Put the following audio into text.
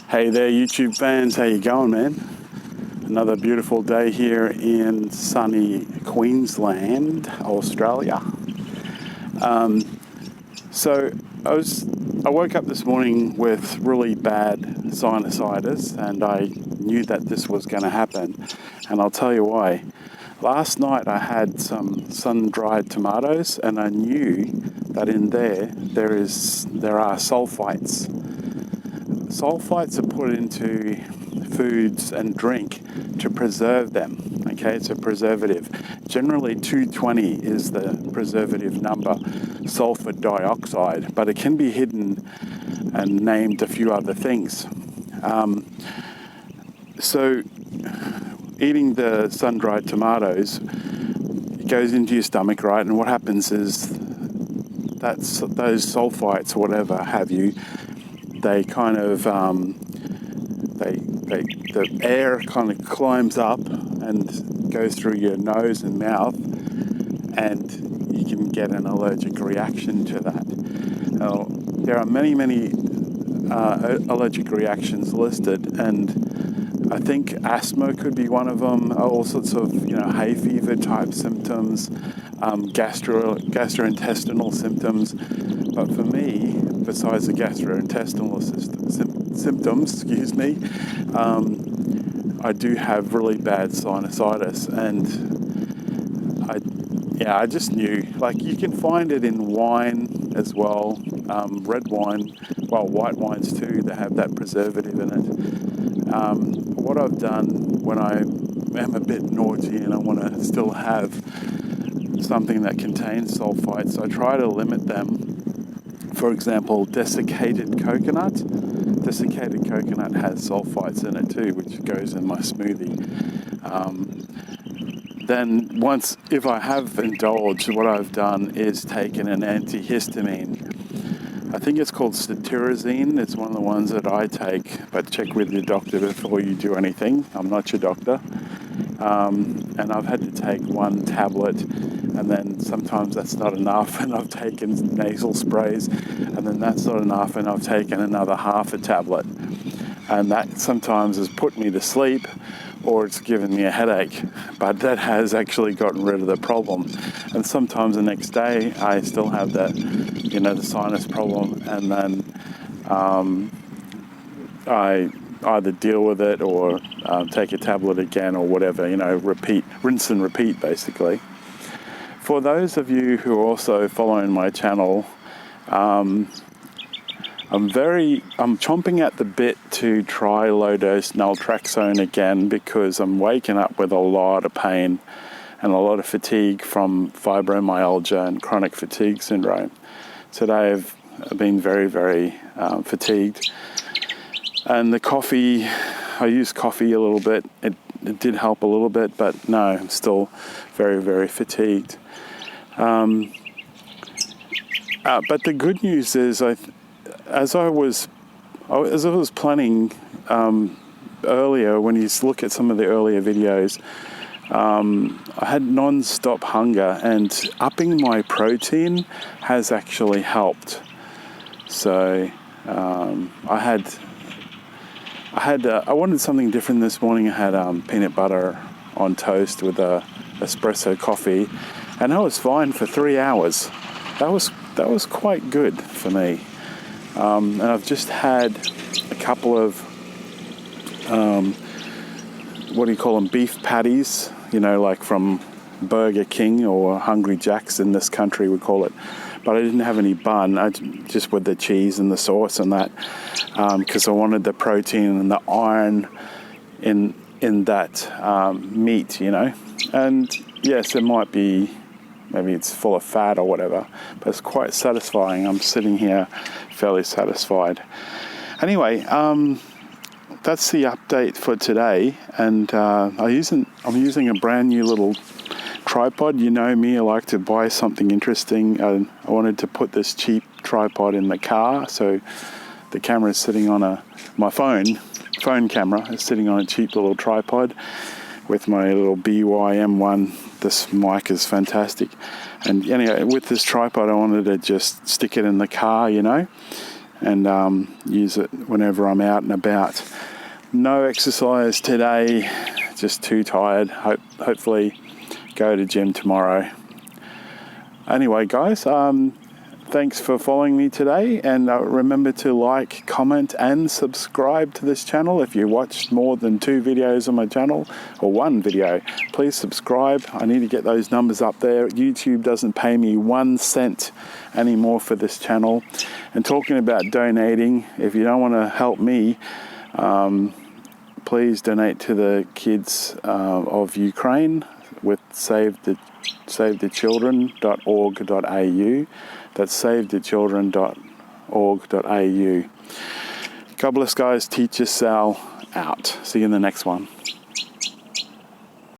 Hey there, YouTube fans. How you going, man? Another beautiful day here in sunny Queensland, Australia. So I woke up this morning with really bad sinusitis, and I knew that this was going to happen, and I'll tell you why. Last night I had some sun-dried tomatoes, and I knew that in there are sulphites. Sulphites are put into foods and drink to preserve them. Okay, it's a preservative. Generally 220 is the preservative number, sulfur dioxide, but it can be hidden and named a few other things. So eating the sun-dried tomatoes, it goes into your stomach, right? And what happens is those sulfites, whatever have you, they kind of the air kind of climbs up and goes through your nose and mouth, and you can get an allergic reaction to that. Now, there are many allergic reactions listed, and I think asthma could be one of them. All sorts of hay fever type symptoms, gastrointestinal symptoms. But for me, besides the gastrointestinal symptoms, I do have really bad sinusitis, and I just knew. Like, you can find it in wine as well, red wine, well, white wines too, that have that preservative in it. What I've done when I am a bit naughty and I want to still have something that contains sulfites, I try to limit them. For example, desiccated coconut. Desiccated coconut has sulfites in it too, which goes in my smoothie. Then if I have indulged, what I've done is taken an antihistamine. I think it's called cetirizine. It's one of the ones that I take, but check with your doctor before you do anything. I'm not your doctor. And I've had to take one tablet, and then sometimes that's not enough, and I've taken nasal sprays, and then that's not enough, and I've taken another half a tablet. And that sometimes has put me to sleep, or it's given me a headache, but that has actually gotten rid of the problem. And sometimes the next day I still have that, the sinus problem, and then I either deal with it or take a tablet again or whatever, rinse and repeat basically. For those of you who are also following my channel, I'm chomping at the bit to try low-dose naltrexone again, because I'm waking up with a lot of pain and a lot of fatigue from fibromyalgia and chronic fatigue syndrome. Today I've been very, very fatigued. And the coffee, I used coffee a little bit. It did help a little bit, but no, I'm still very, very fatigued. But the good news is, as I was planning earlier, when you look at some of the earlier videos, I had non-stop hunger, and upping my protein has actually helped. So I wanted something different this morning. I had peanut butter on toast with a espresso coffee, and that was fine for 3 hours. That was quite good for me. And I've just had a couple of beef patties, like from Burger King or Hungry Jack's in this country we call it. But I didn't have any bun, just with the cheese and the sauce and that, because I wanted the protein and the iron in that meat, And yes, it might be, maybe it's full of fat or whatever, but it's quite satisfying. I'm sitting here fairly satisfied. Anyway, that's the update for today, and I'm using a brand new little tripod. You know me, I like to buy something interesting. I wanted to put this cheap tripod in the car, so the camera is sitting on my phone camera is sitting on a cheap little tripod with my little BY-M1. This mic is fantastic. And anyway, with this tripod, I wanted to just stick it in the car, and use it whenever I'm out and about. No exercise today, just too tired. Hopefully go to gym tomorrow. Anyway, guys, thanks for following me today, and remember to like, comment and subscribe to this channel. If you watched more than 2 videos on my channel, or 1 video, please subscribe. I need to get those numbers up there. YouTube doesn't pay me 1 cent anymore for this channel. And talking about donating, if you don't want to help me, please donate to the kids of Ukraine with savethechildren.org.au. That's savethechildren.org.au. God bless, guys. Teacher Sal out. See you in the next one.